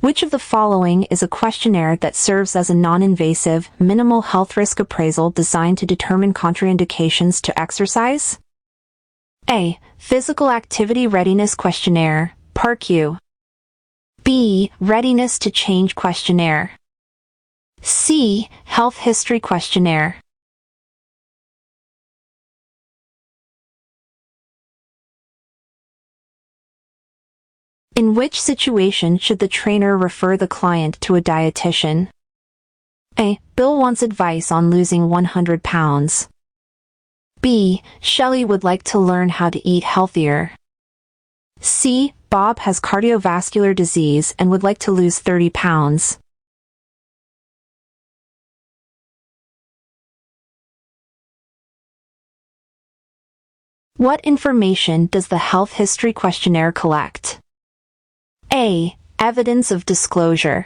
Which of the following is a questionnaire that serves as a non-invasive, minimal health risk appraisal designed to determine contraindications to exercise? A. Physical Activity Readiness Questionnaire, PARQ. B. Readiness to Change Questionnaire. C. Health History Questionnaire. In which situation should the trainer refer the client to a dietitian? A. Bill wants advice on losing 100 pounds. B. Shelley would like to learn how to eat healthier. C. Bob has cardiovascular disease and would like to lose 30 pounds. What information does the health history questionnaire collect? A. Evidence of disclosure.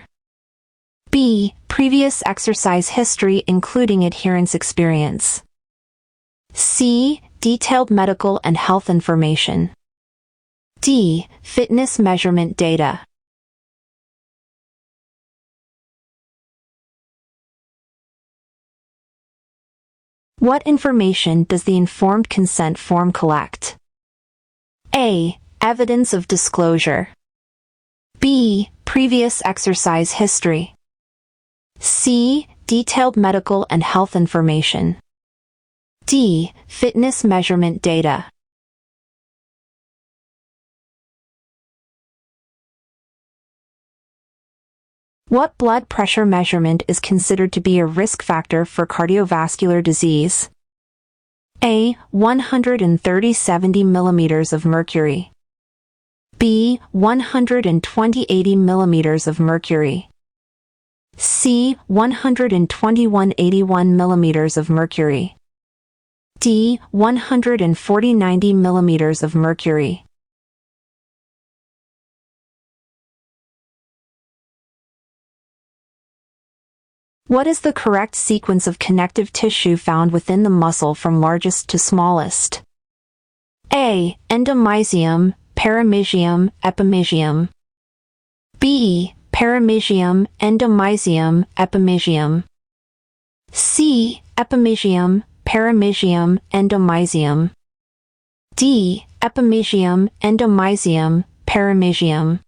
B. Previous exercise history including adherence experience. C. Detailed medical and health information. D. Fitness measurement data. What information does the informed consent form collect? A. Evidence of disclosure. B. Previous exercise history. C. Detailed medical and health information. D. Fitness measurement data. What blood pressure measurement is considered to be a risk factor for cardiovascular disease? A. 130/70 millimeters of mercury. B. 120/80 millimeters of mercury. C. 121/81 millimeters of mercury. D. 140/90 millimeters of mercury. What is the correct sequence of connective tissue found within the muscle from largest to smallest? A. Endomysium, paramysium, epimysium. B. Paramysium, endomysium, epimysium. C. Epimysium, paramysium, endomysium. D. Epimysium, endomysium, paramysium.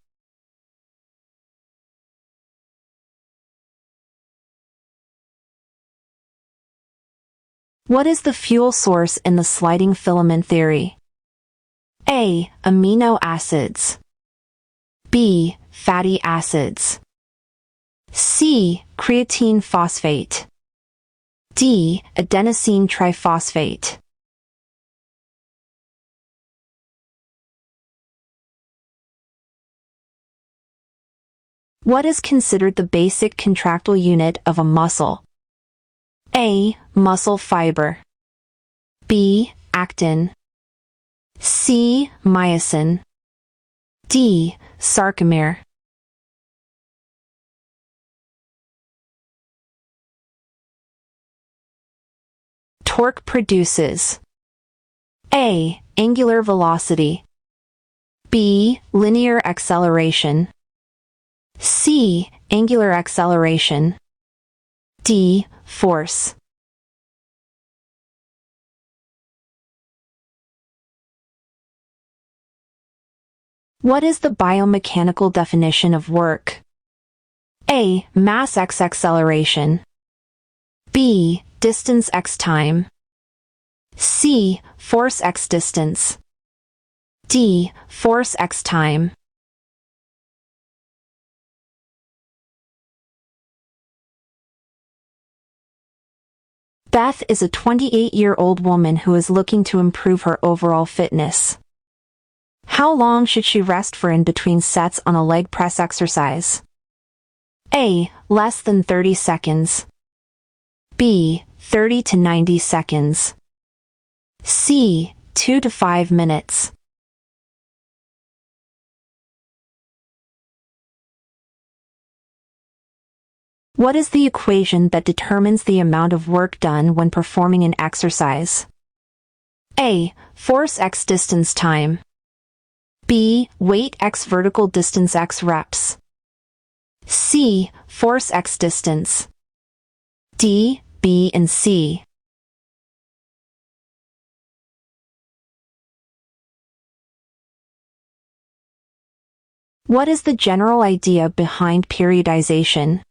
What is the fuel source in the sliding filament theory? A. Amino acids. B. Fatty acids. C. Creatine phosphate. D. Adenosine triphosphate. What is considered the basic contractile unit of a muscle? A. Muscle fiber. B. Actin. C. Myosin. D. Sarcomere. Torque produces A. Angular velocity. B. Linear acceleration. C. Angular acceleration. D. Force. What is the biomechanical definition of work? A. Mass x acceleration. B. Distance x time. C. Force x distance. D. Force x time. Beth is a 28-year-old woman who is looking to improve her overall fitness. How long should she rest for in between sets on a leg press exercise? A. Less than 30 seconds. B. 30 to 90 seconds. C. 2 to 5 minutes. What is the equation that determines the amount of work done when performing an exercise? A. Force x distance time. B. Weight x vertical distance x reps. C. Force x distance. D, B, and C. What is the general idea behind periodization?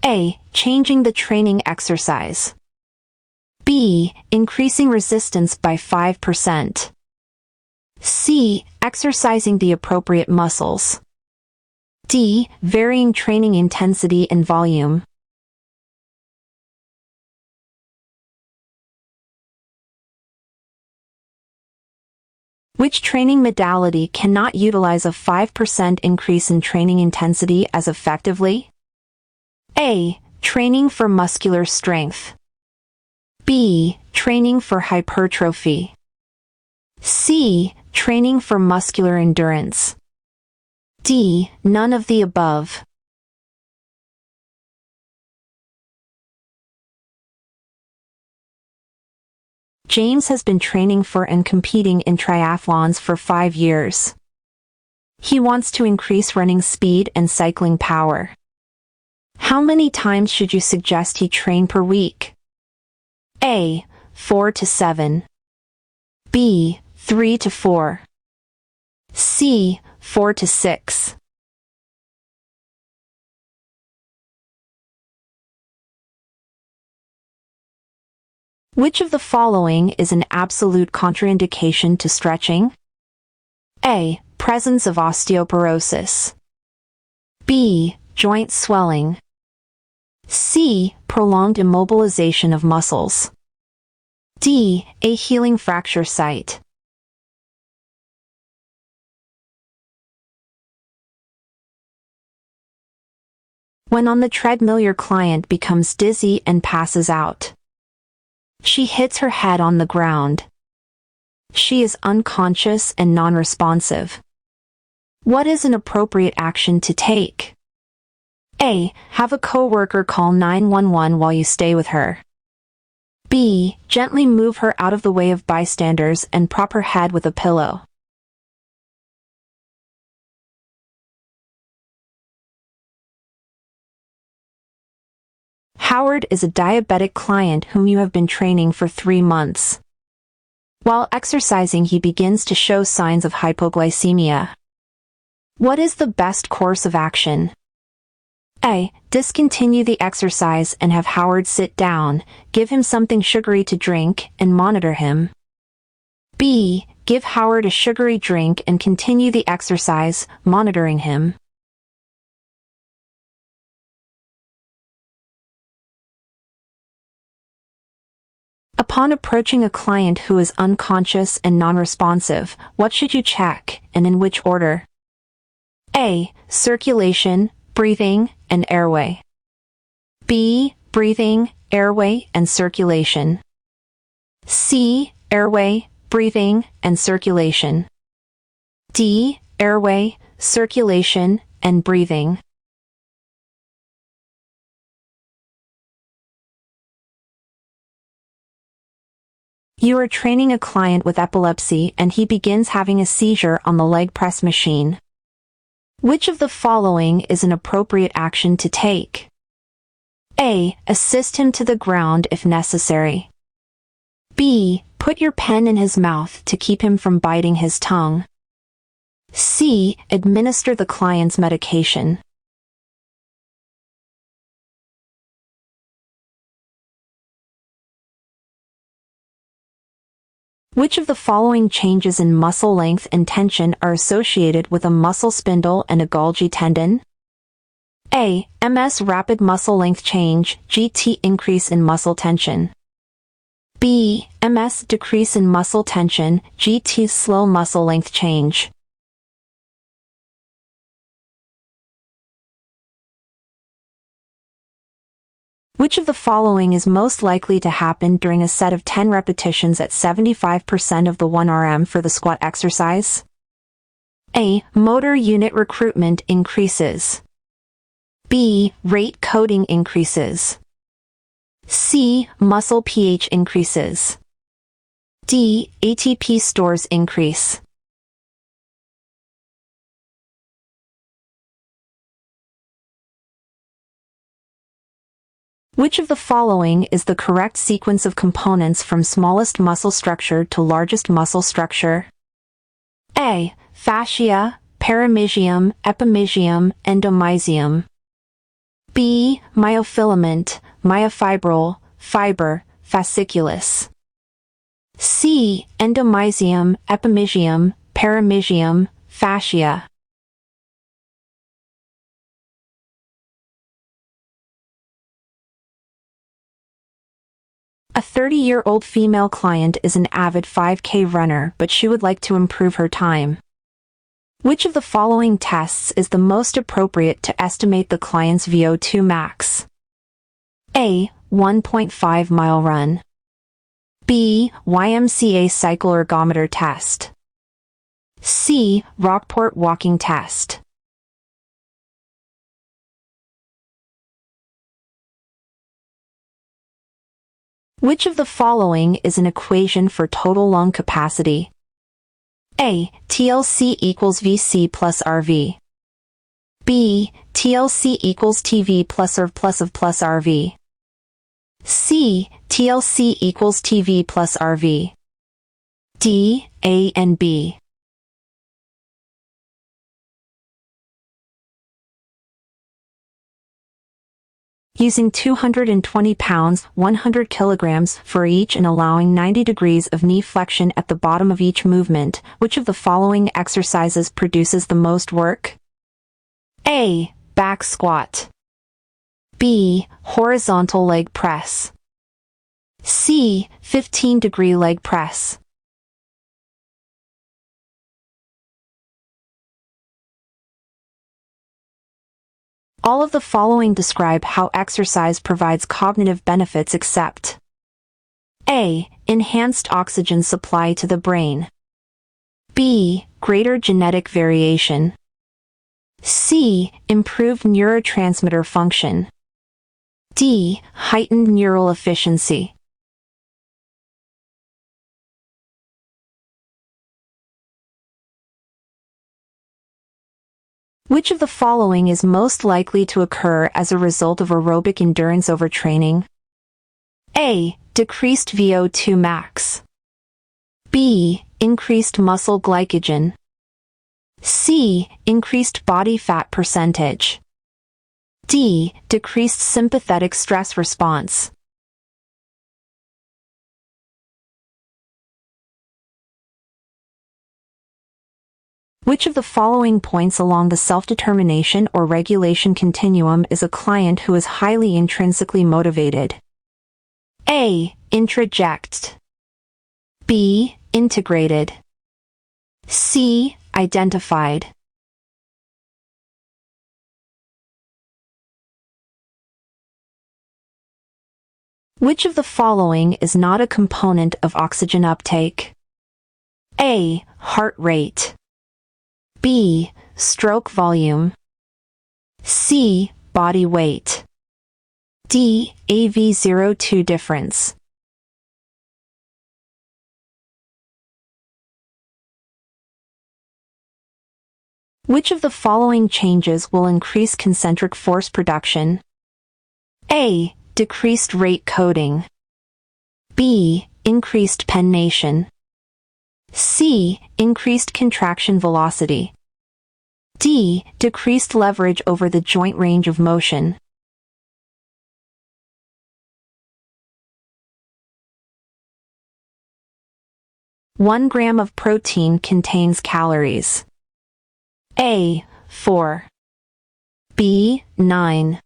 A. Changing the training exercise. B. Increasing resistance by 5%. C. Exercising the appropriate muscles. D. Varying training intensity and volume. Which training modality cannot utilize a 5% increase in training intensity as effectively? A. Training for muscular strength. B. Training for hypertrophy. C. Training for muscular endurance. D. None of the above. James has been training for and competing in triathlons for 5 years. He wants to increase running speed and cycling power. How many times should you suggest he train per week? A. 4 to 7. B. 3 to 4. C. 4 to 6. Which of the following is an absolute contraindication to stretching? A. Presence of osteoporosis. B. Joint swelling. C. Prolonged immobilization of muscles. D. A healing fracture site. When on the treadmill, your client becomes dizzy and passes out. She hits her head on the ground. She is unconscious and non-responsive. What is an appropriate action to take? A. Have a coworker call 911 while you stay with her. B. Gently move her out of the way of bystanders and prop her head with a pillow. Howard is a diabetic client whom you have been training for 3 months. While exercising, he begins to show signs of hypoglycemia. What is the best course of action? A. Discontinue the exercise and have Howard sit down, give him something sugary to drink, and monitor him. B. Give Howard a sugary drink and continue the exercise, monitoring him. Upon approaching a client who is unconscious and non-responsive, what should you check, and in which order? A. Circulation, breathing, and airway. B. Breathing, airway, and circulation. C. Airway, breathing, and circulation. D. Airway, circulation, and breathing. You are training a client with epilepsy and he begins having a seizure on the leg press machine. Which of the following is an appropriate action to take? A. Assist him to the ground if necessary. B. Put your pen in his mouth to keep him from biting his tongue. C. Administer the client's medication. Which of the following changes in muscle length and tension are associated with a muscle spindle and a Golgi tendon? A. MS rapid muscle length change, GT increase in muscle tension. B. MS decrease in muscle tension, GT slow muscle length change. Which of the following is most likely to happen during a set of 10 repetitions at 75% of the 1 RM for the squat exercise? A. Motor unit recruitment increases. B. Rate coding increases. C. Muscle pH increases. D. ATP stores increase. Which of the following is the correct sequence of components from smallest muscle structure to largest muscle structure? A. Fascia, paramysium, epimysium, endomysium. B. Myofilament, myofibril, fiber, fasciculus. C. Endomysium, epimysium, paramysium, fascia. A 30-year-old female client is an avid 5K runner, but she would like to improve her time. Which of the following tests is the most appropriate to estimate the client's VO2 max? A. 1.5 mile run. B. YMCA cycle ergometer test. C. Rockport walking test. Which of the following is an equation for total lung capacity? A. TLC equals VC plus RV. B. TLC equals TV plus RV plus of plus RV. C. TLC equals TV plus RV. D. A and B. Using 220 pounds, 100 kilograms for each and allowing 90 degrees of knee flexion at the bottom of each movement, which of the following exercises produces the most work? A. Back squat. B. Horizontal leg press. C. 15-degree leg press. All of the following describe how exercise provides cognitive benefits except A. Enhanced oxygen supply to the brain. B. Greater genetic variation. C. Improved neurotransmitter function. D. Heightened neural efficiency. Which of the following is most likely to occur as a result of aerobic endurance overtraining? A. Decreased VO2 max. B. Increased muscle glycogen. C. Increased body fat percentage. D. Decreased sympathetic stress response. Which of the following points along the self-determination or regulation continuum is a client who is highly intrinsically motivated? A. Introject. B. Integrated. C. Identified. Which of the following is not a component of oxygen uptake? A. Heart rate. B. Stroke volume. C. Body weight. D. AV02 difference. Which of the following changes will increase concentric force production? A. Decreased rate coding. B. Increased pennation. C. Increased contraction velocity. D. Decreased leverage over the joint range of motion. One gram of protein contains calories. A. 4. B. 9.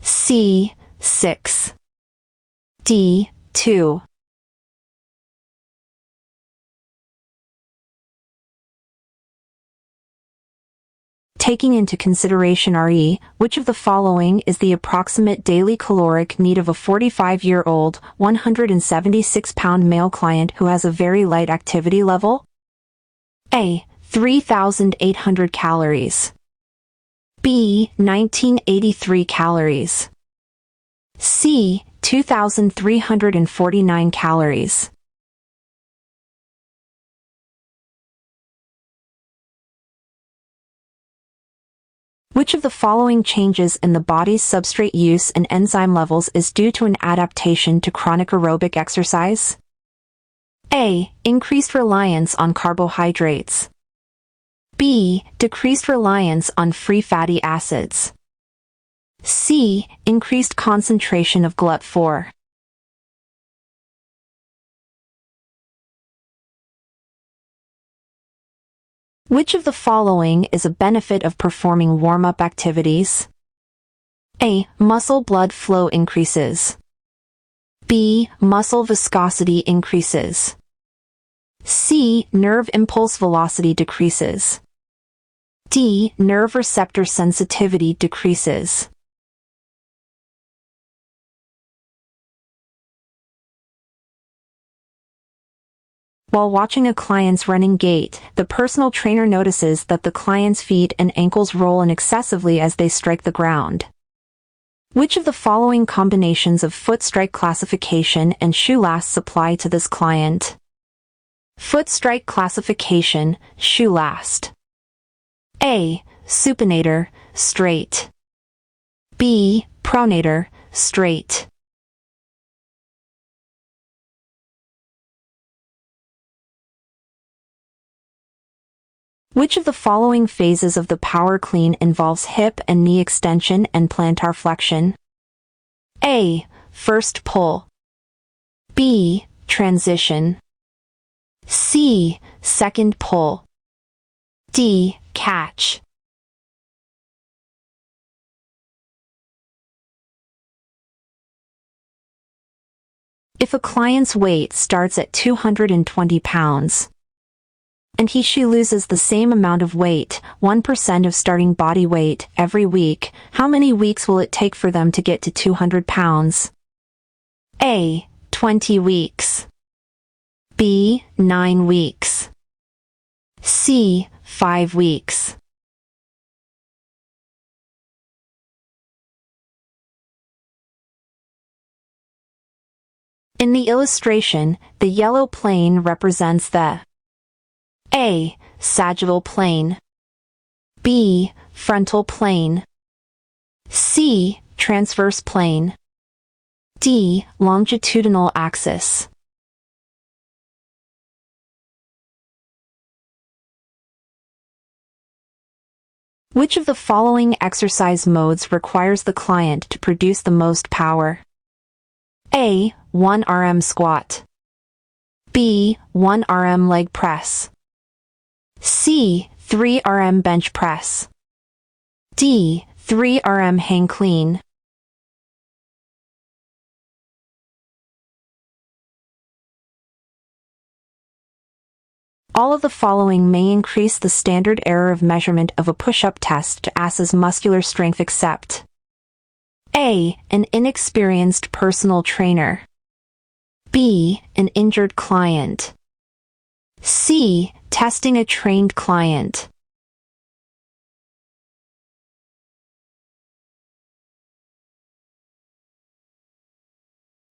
C. 6. D. 2. Taking into consideration RE, which of the following is the approximate daily caloric need of a 45-year-old, 176-pound male client who has a very light activity level? A. 3,800 calories. B. 1983 calories. C. 2,349 calories. Which of the following changes in the body's substrate use and enzyme levels is due to an adaptation to chronic aerobic exercise? A. Increased reliance on carbohydrates. B. Decreased reliance on free fatty acids. C. Increased concentration of GLUT4. Which of the following is a benefit of performing warm-up activities? A. Muscle blood flow increases. B. Muscle viscosity increases. C. Nerve impulse velocity decreases. D. Nerve receptor sensitivity decreases. While watching a client's running gait, the personal trainer notices that the client's feet and ankles roll in excessively as they strike the ground. Which of the following combinations of foot strike classification and shoe lasts apply to this client? Foot strike classification, shoe last. A. Supinator, straight. B. Pronator, straight. Which of the following phases of the power clean involves hip and knee extension and plantar flexion? A. First pull. B. Transition. C. Second pull. D. Catch. If a client's weight starts at 220 pounds, and she loses the same amount of weight, 1% of starting body weight, every week, how many weeks will it take for them to get to 200 pounds? A. 20 weeks. B. 9 weeks. C. 5 weeks. In the illustration, the yellow plane represents the A. Sagittal plane. B. Frontal plane. C. Transverse plane. D. Longitudinal axis. Which of the following exercise modes requires the client to produce the most power? A. 1 RM squat. B. 1 RM leg press. C. 3 RM bench press. D. 3 RM hang clean. All of the following may increase the standard error of measurement of a push-up test to assess muscular strength except A. An inexperienced personal trainer. B. An injured client. C. Testing a trained client.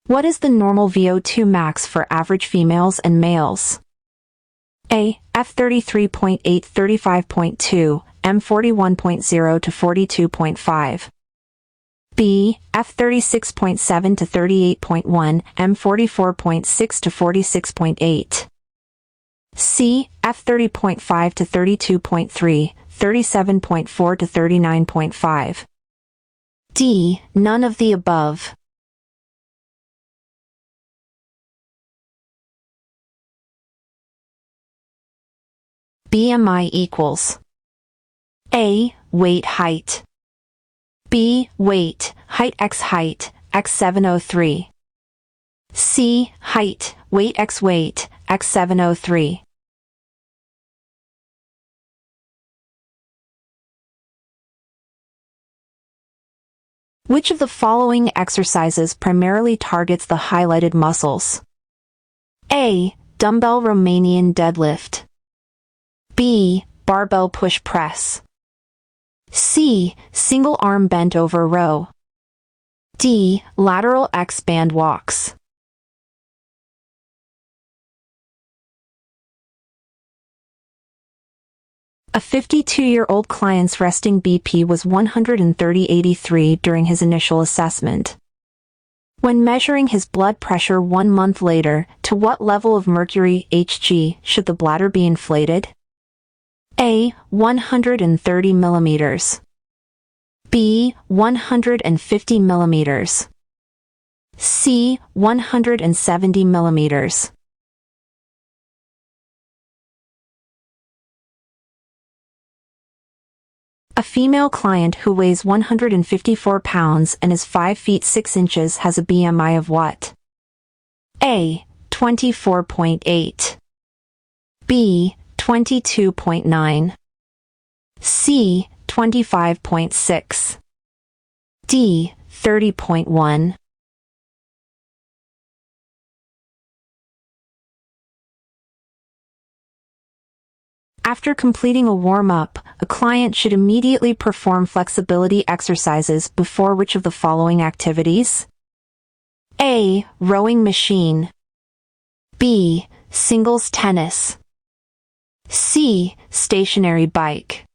What is the normal VO2 max for average females and males? A. F33.8 35.2, M41.0 to 42.5. B. F36.7 to 38.1, M44.6 to 46.8. C. F30.5 to 32.3, 37.4 to 39.5. D. None of the above. BMI equals A. Weight height. B. Weight, height x 703. C. Height, weight x 703. Which of the following exercises primarily targets the highlighted muscles? A. Dumbbell Romanian deadlift. B. Barbell push press. C. Single arm bent over row. D. Lateral X band walks. A 52-year-old client's resting BP was 130/83 during his initial assessment. When measuring his blood pressure 1 month later, to what level of mercury, Hg, should the bladder be inflated? A. 130 millimeters. B. 150 millimeters. C. 170 millimeters. A female client who weighs 154 pounds and is 5 feet 6 inches has a BMI of what? A. 24.8. B. 22.9. C. 25.6. D. 30.1. After completing a warm-up, a client should immediately perform flexibility exercises before which of the following activities? A. Rowing machine. B. Singles tennis. C. Stationary bike.